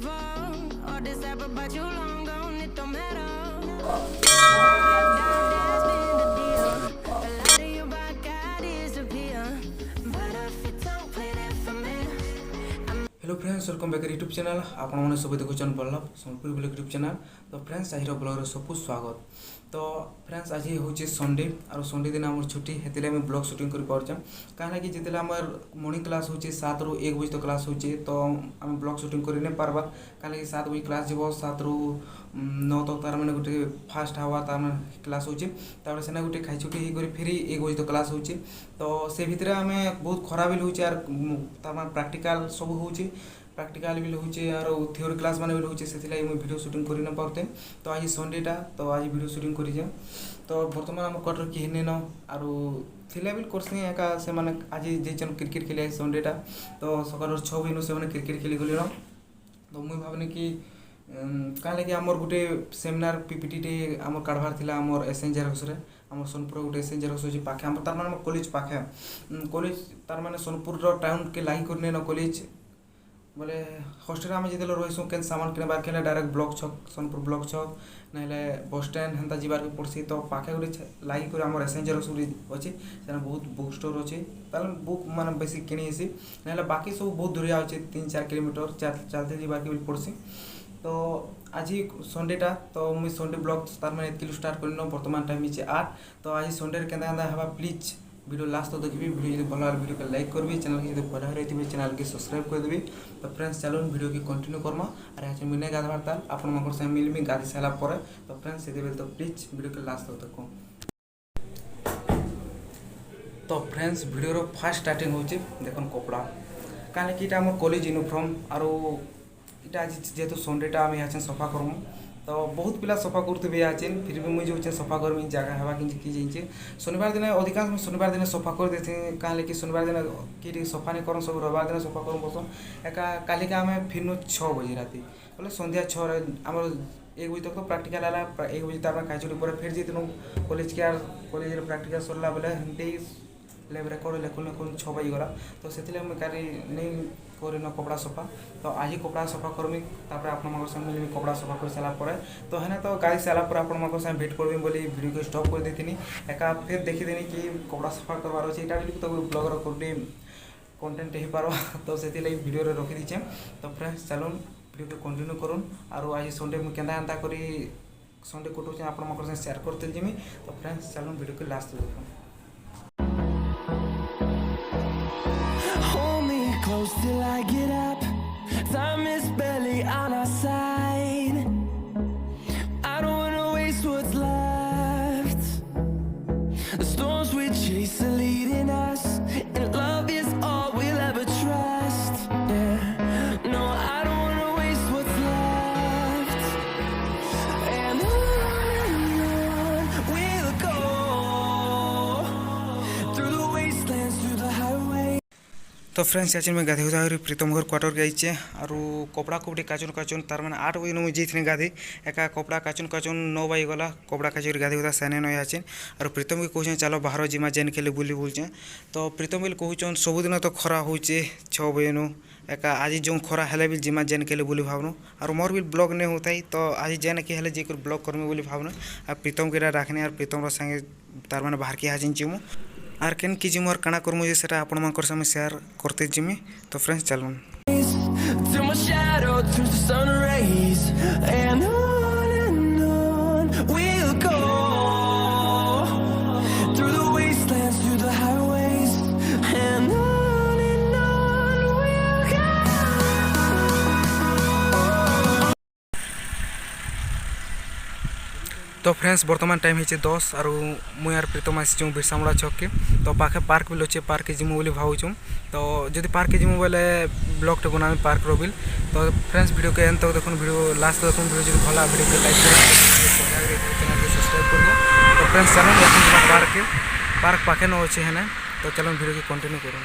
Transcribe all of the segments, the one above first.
Hello friends, welcome back YouTube channel. आपने सब देखुन Ballabh Sonpur blog YouTube channel. तो फ्रेंड्स आज ब्लॉग सबको स्वागत। तो फ्रेंड्स आज हूँ संडे और संडे दिन आम छुट्टी हेतु आम ब्लॉग शूटिंग कर पार्चे कहीं जिते आम मॉर्निंग क्लास हो 7 ରୁ 1 बजे तक क्लास हो तो आम ब्लॉग शूटिंग कर नहीं पार्बा कहीं 7 बजे क्लास जीव 7 ରୁ 9 तक तार मैंने गोटे फास्ट हवा तार क्लास होते सेना गोटे खाई छुट्टी होकर फिर 1 बजे तक क्लास हो तो से भितर आम बहुत खरा भी होचे आर प्रैक्टिकल सब हो प्रैक्टिकल भी होचे और थ्योरी क्लास माने भी होचे से मुझे वीडियो शूटिंग कर न पाते। तो आज संडेटा तो आज वीडियो शूटिंग कर तो बर्तमान आम क्वार्टर किए न आर थिला भी करसी एका से माने आज जेचन क्रिकेट खेले संडेटा तो सकाल 6 बजे से क्रिकेट खेली गल तो मुझे भावनी कि क्या लगे आमर गोटे सेमिनार पीपीटी टे आम काढ़ार थी आमर एसएन जेरक्स आम सोनपुर गोटे एसएन जेरक्स अच्छे पाखे आम तार माने कॉलेज पाखे कॉलेज तार माने सोनपुर टाउन के लागी करने न कॉलेज बोले हॉस्टेल आम जिते रहीसु के सामान किणबार के डायरेक्ट ब्लॉक छक सोनपुर ब्लॉक छक ना बस स्टैंड हेन्ता जीवार के पड़सी तो पाखे गोटे लागी कर आम एसएन जेरक्स अच्छे से बहुत बुक स्टोर अच्छे बुक माने बेसी किणी ना बाकी सब बहुत दूरिया अच्छे 3-4 किलोमीटर चलते जीवार के पड़सी। तो आज संडेटा तो मुझे संडे ब्लॉग तार मैंने एतकिलु स्टार्ट कर बर्तमान टाइम है 8 तो आज संडे के हवा प्लीज वीडियो लास्ट तो देखिए वीडियो भल वीडियो को लाइक करबी चैनल के जो पढ़ा रही थी चैनल के सब्सक्राइब कर देवी। तो फ्रेंड्स चलो वीडियो की कंटिन्यू करमा और आज मुझे गाधवार ताल आपण संग मिलमी गाधी सारा पर तो फ्रेंड्स से तो प्लीज वीडियो के लास्ट तक देखो। तो फ्रेंड्स वीडियो फास्ट स्टार्टिंग हो देखो कपड़ा कहीं कि आम कॉलेज यूनिफॉर्म और इटा आज जेहेतु संडेटा आम यहाँ सफा करमु तो बहुत पिला सफा करते फिर भी मुझे जो सफा करमी जगह हवा कि शनिवार दिन अधिकांश शनिवार दिन सफा कर देते कहीं कि शनिवार दिन कि सफा नहीं कर सब रविवार दिन सफा कर बसन एका काली का आम फिर 6 बजे राति बोले संध्या 6 आम 1 बजे तक तो प्रैक्टिकल है 1 बजे तो खाई छुट्टी पर फिर जीतनु कॉलेज के कॉलेज प्रैक्टिकल सरला बोले हिंदी लैब रेकर्ड लेखुन 6 बजे गला तो से नहीं कर कपड़ा सफा तो आज कपड़ा सफा करमी आप मिलमी कपड़ा सफा कर सारापर तो है तो गाड़ी सारापर आप भेट करमी बोली वीडियो को स्टॉप कर देती एका फिर देखीदेनी कि कपड़ा सफा करवार अच्छे यहाँ भी तो ब्लॉगर गोटे कंटेंट हो पार तो से वीडियो रखी दीचे। तो फ्रेंड्स चलो वीडियो को कंटिन्यू करूँ और आज संडे मुझे केन्ता करी संडे कटुचे आप शेयर करते जिमी। तो फ्रेंड्स चलो वीडियो को लास्ट देखो। Close till I get up, time is barely on our side. I don't wanna waste what's left. The storms we chase are leading us, and love is all we'll ever trust. Yeah, no, I don't wanna waste what's left. And on we'll go through the wastelands, through the highways. तो friends आज मैं गाधी उदा प्रीतम घर quarter गई और कपड़ा कपड़ी काचुन काचुन तार मैंने 8 बजे मुझे जाइए गाधी एका कपड़ा काचुन काचुन 9 बजे गला कपड़ा काचुन गाधी उदा सेने नई आचे और प्रीतम भी कहते चलो बाहर जिमा जेन खेले बुली बुलचे तो प्रीतम भी कहन सबुदिन तो खरा हो 6 बजे नु एका आज जो खरा हेले भी जिमा जेन खेले बुली भावनु और मोर भी ब्लॉग नहीं होता तो आज जेन कि हेले जी ब्लॉग करमी बोली भावनु और प्रीतम के रखने और प्रीतम संगे तार मैंने बाहर के हाजिमु आर केन कि जिमो काना करमु जे सेटा आपण मानकर सामने शेयर करते जिमी। तो फ्रेंड्स चलो we'll go through the wastelands, through the highways, and on we'll go. तो फ्रेंड्स बर्तमान टाइम है 10 और मुझे यार प्रीतम आसी बिरसामुड़ा छक के तो पाखे पार्क भी अच्छे पार्क के जिमु बोली भावुँ तो जब पार्क के जिमु बोले ब्लॉग टे बना पार्क रोबिल। तो फ्रेंड्स वीडियो के एंड तक देखो वीडियो लास्ट देखो वीडियो जो भला वीडियो को लाइक चैनल को सब्सक्राइब कर दो। तो फ्रेंड्स चलो पार्क पाखे न अच्छे है तो चलो वीडियो की कंटिन्यू करूँ।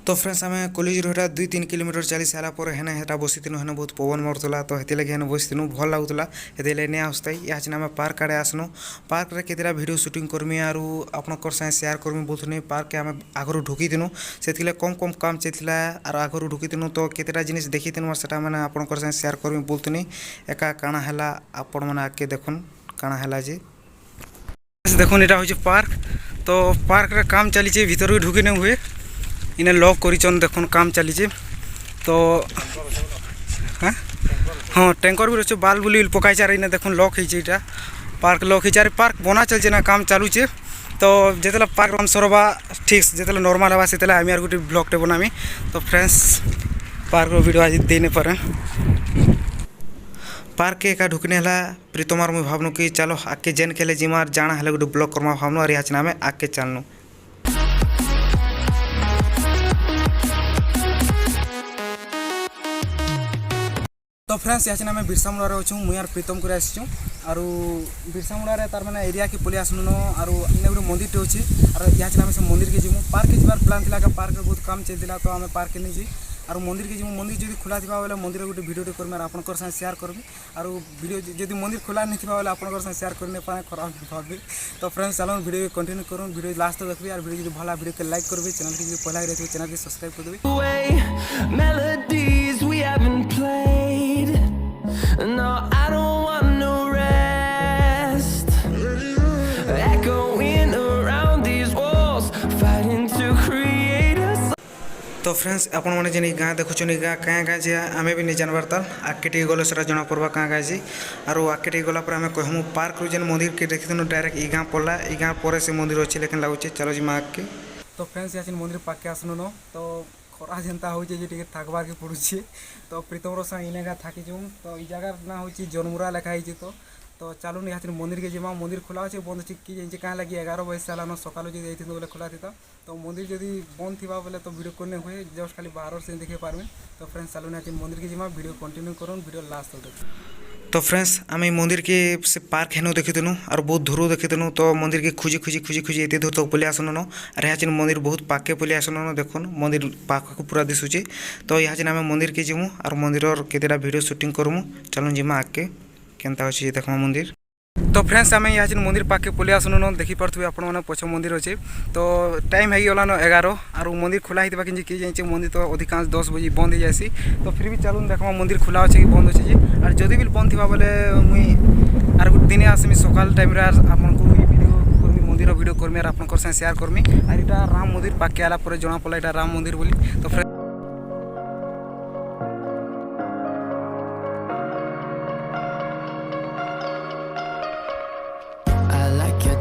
तो फ्रेंड्स आम कॉलेज रो 2-3 किलोमीटर चली सारा पर हेने हेटा बसीनु हेने बहुत पवन मारूला तो हेती लगे हेने बसीनु भल लगुला हेती नहीं आसता या आम पार्क आड़े आसनु पार्क रे केतेटा वीडियो शूटिंग करमी आरु आपनकर संगे शेयर करमी बोलथुनी पार्क के आम आगरू ढुकी दिनु से कम कम काम चलता और आगरू ढुकी दिनु तो केतेटा जिनिस देखी दिनु सेटा मैंने आपनकर संगे शेयर करमी बोलथुनी एका काଣା हैला आपण मैंने आके देखुन काଣା हैला जे देखुन एटा होचे पार्क तो पार्क रे काम चली भीतर भी ढुकी नहीं हुए इन्हें लॉक करिचन देखुन काम चली तो हाँ हाँ टैंकर भी रही बाल बुली पकाई चार इन्हें देखुन लॉक होता पार्क लॉक हो पार्क बना चलचे ना काम चालूचे तो जिते पार्क रन सरवा ठीक जिते नॉर्मल हवा से आम यार गोटे ब्लॉगटे बनामी तो फ्रेंड्स पार्क वीडियो आज दे नहीं पारे पार्क के एका ढुकने है प्रीतमार मुझे भावनु कि चलो आके जेन खेले जिमार जाना है गोटे ब्लॉग करमा भावनु और यहाँ नाम आके चलनु तो फ्रेंड्स यहाँ आम बिरसा मुड़ारे अच्छु मुई यार प्रीतम को आसी और बिरसा मुड़ारे तार मैंने एरिया के पलि आसनु और इन्हें गोटे मंदिर अच्छे और यहाँ आम से मंदिर के जीमु पार्क के जबार प्लान था पार्क में बहुत काम चलता तो आम पार्क के नहीं जी और मंदिर के जीमु मंदिर जब खुला थी बोले मंदिर गोटे वीडियो करमी और आपंकर साथ शेयर करमी और वीडियो जब मंदिर खुला नहीं थी बोले आपंकर साथ शेयर करने पाए खराब भावी तो फ्रेंड्स चलो वीडियो कंटिन्यू करूँ वीडियो लास्ट तक देखिए और वीडियो जो भला वीडियो को लाइक करेंगे चैनल की जो पहला रही चैनल को सब्सक्राइब कर देंगे melodies we haven't played. No, I don't want no rest. Echoing around these walls, fighting to create a तो फ्रेंड्स आपण मैंने जेन गाँ देखुन गाँ क्या गाँ जे आम भी नहीं जानवर ताल आगे टे गले से जना पड़वा क्या गाँ जी और आगे टे गला आम कहूँ पार्क रू जेन मंदिर के देखी डायरेक्ट ई गाँ पड़ा ई गाँ पर से मंदिर अच्छे लेकिन लगुचे चलो जी माँ के तो फ्रेंड्स यहाँ मंदिर पाके आसनु न तो खरा जेनता हो थकबार के पड़ुचे तो प्रीतम संग इने थकी जाऊँ तो ई जगह ना हो जन्मुरा लिखाई तो चलो यहाँ मंदिर के जीमा मंदिर खुला अच्छे बंद अच्छे कि क्या लगे 11 बजे से आलान सकाल जो जाती बोले खुला थी तो मंदिर जदि बंद थी बोले तो वीडियो करने हुए जस्ट खाली बाहर से देखे पारबे तो फ्रेंड्स चलो यहाँ मंदिर के जीमा वीडियो कंटिन्यू करूँ वीडियो लास्ट तक देख तो फ्रेंड्स आम मंदिर के से पार्क हेनु देखी देनु और बहुत दूर देखी देनु तो मंदिर के खुजी खुजी खुजी खुजी एत दूर तक पलि आसनु और यहाँ मंदिर बहुत पाके पलि आसनु देखुन मंदिर पाक पूरा दिशुचे तो यहाँ आम मंदिर के जीमु और मंदिर केतेटा वीडियो शूटिंग करमु चलो जीमा आगे केनता अच्छे देखमा मंदिर तो फ्रेंड्स आम यहाँ मंदिर पाके पलि आसनु देखी पारे आपण पछ मंदिर अच्छे तो टाइम हो गलान 11 और मंदिर खुला होता कि किए जाए मंदिर तो अधिकांश 10 बजे बंद हो जासी तो फिर भी चलून देखमा मंदिर खुला अच्छे कि बंद अच्छे और जदि भी बंद थी बोले मुई और गोटे दिन आसमी सकाल टाइम आपको वीडियो करमी मंदिर वीडियो करमी और आपंकर साथ शेयर करमी और यहाँ राम मंदिर पाके आला पर जना पड़ा यहाँ राम मंदिर बोली तो friends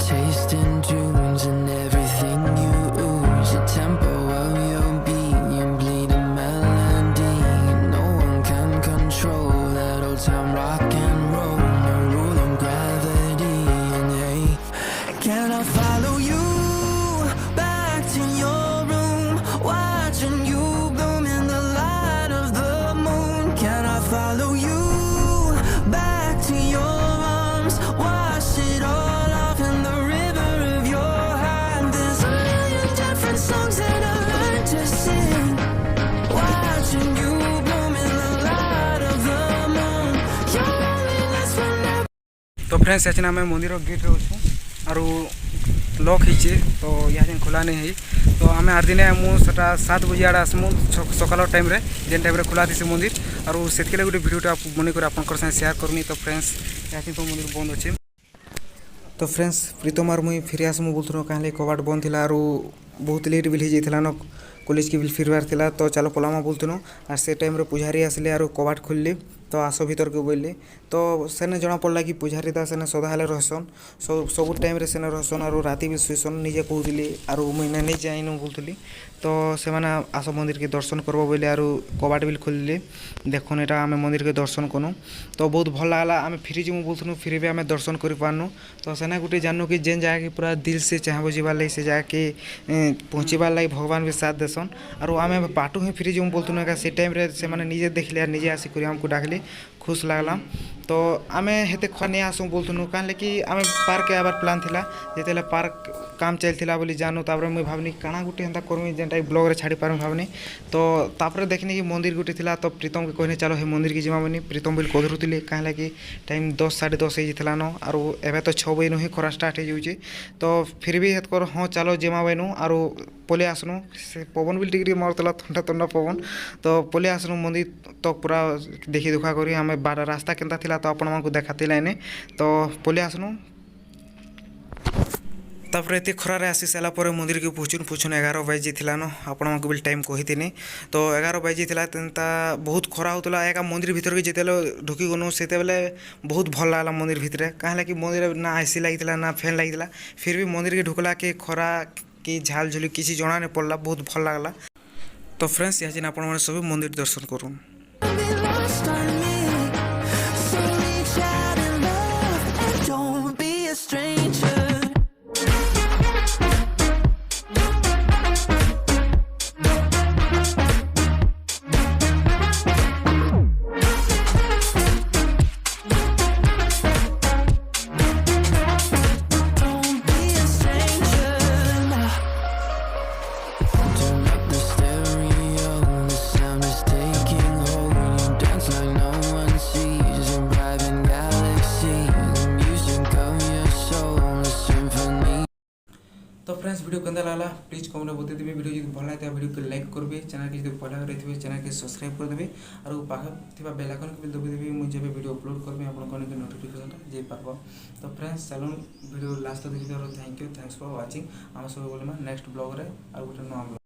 tasting tunes and everything you ooze, the tempo of your beat, you bleed a melody. No one can control that old time rock and roll, no rule of gravity. And hey, can I follow you back to your room, watching you bloom in the light of the moon? Can I follow you back to your arms, wash it all songs that I learned to sing, watching you bloom in the light of the moon. Your loneliness will never. तो friends यहाँ आम मंदिर gate रे अच्छु और lock होचे तो यहाँ खुला नहीं है तो आम आर दिन मुझे 7 बजे आड़े आसमु सकाल टाइम रे जेन टाइम रे खुला थी मंदिर और से गोटे वीडियो बन कर आपंकर साथ शेयर करनी तो फ्रेंड्स यहाँ तो मंदिर बंद अच्छे तो फ्रेंड्स प्रीतम और मुई फिर आसमु बोलथुन कहीं कबाट बंद थी और बहुत लेट भी हो जाता न कॉलेज के बिल फिरबार थिला तो चलो पलामा बोलथुन और से टाइम रे पुजारी आसले और कबाट खोलले तो आस भीतर के बोलले तो सेने जना पड़ा कि पुजारी दा सेने सदा हेले रहसन सब टाइम रे सेने रहसन और राति भी शुसन निजे कहूली और मुई नहीं जाइनु बोलथुली तो से आस मंदिर के दर्शन करब बोले और कबाट बिल खोलले देखुन यहाँ आम मंदिर के दर्शन करूँ तो बहुत भल लगला आम फिर जीमु बोलथुनु फिर भी आम दर्शन कर पारनु तो सेना गोटे जानू कि जेन जगह पूरा दिल से चाहब जीवार लगी से जगह के पहुँचबार लगी भगवान भी साथ देसन और आम बाटू ही फिर जीमु बोलथुनु से टाइम रे से निजे देखले और निजे आसिक आमको डाकले खुश लगला तो आमे हेते खरा नहीं आसू बोलथुनु काहे कि आमे पार्क आबार प्लान थिला जेतेले पार्क काम चलथिला बोली जानु तापर मुई भाबनी काना गुटे हेंता करमी जेनटा ब्लॉग रे छाड़ी पारम भाबनी तो तापर देखनी कि मंदिर गुटे थिला तो प्रीतम के कहने चलो हे मंदिर की जिमा बनी प्रीतम बिल कधरुतिले काहे कि टाइम 10 10:30 हे जितला न आरो एबे तो 6 बजे नु ही खरा स्टार्ट हे जाउची तो फिर भी हेत कर हां चलो जिमा बनु आरो पले आसनु से पवन बिल टिकरी मारतला ठंडा ठंडा पवन तो पले आसनु मंदिर तो पूरा देखि दुखा करी हमें बार रास्ता केनता थिला तो आपण मानकु देखाती लाइने तो पले आसनु तापर एते खरारे आसी सारा पर मंदिर के पुछुन 11 बजे थिला न आपण मानकु बिल टाइम कहितिनी तो 11 बजे थिला तंता बहुत खरा होतला एका मंदिर भीतर के जेतेले ढुकी गनु सेते बेले बहुत भल लागला मंदिर भीतर काहे कि मंदिर ना आईसी लागितला ना फैन लागितला फिर भी मंदिर के ढुकला के खरा कि झाल झुली किसी जना नहीं पड़ला बहुत भल लागला तो फ्रेंड्स यहाँ जेन आपण सब मंदिर दर्शन करूँ तो फ्रेंड्स वीडियो केंदा लागला प्लीज कमेंट में बता देबे वीडियो जदि भल लागता वीडियो को लाइक करबे चैनल के जदि पहला रहथिबे चैनल के सब्सक्राइब कर देबे और पाखा थिबा बेल आइकन के दबा देबे मु जेबे वीडियो अपलोड करबे आपन कोन के नोटिफिकेशन जे पाबो तो फ्रेंड्स चलो वीडियो लास्ट तक देखिबार thank you thanks for watching हम सब बोलमा नेक्स्ट ब्लॉग रे और गोटे नया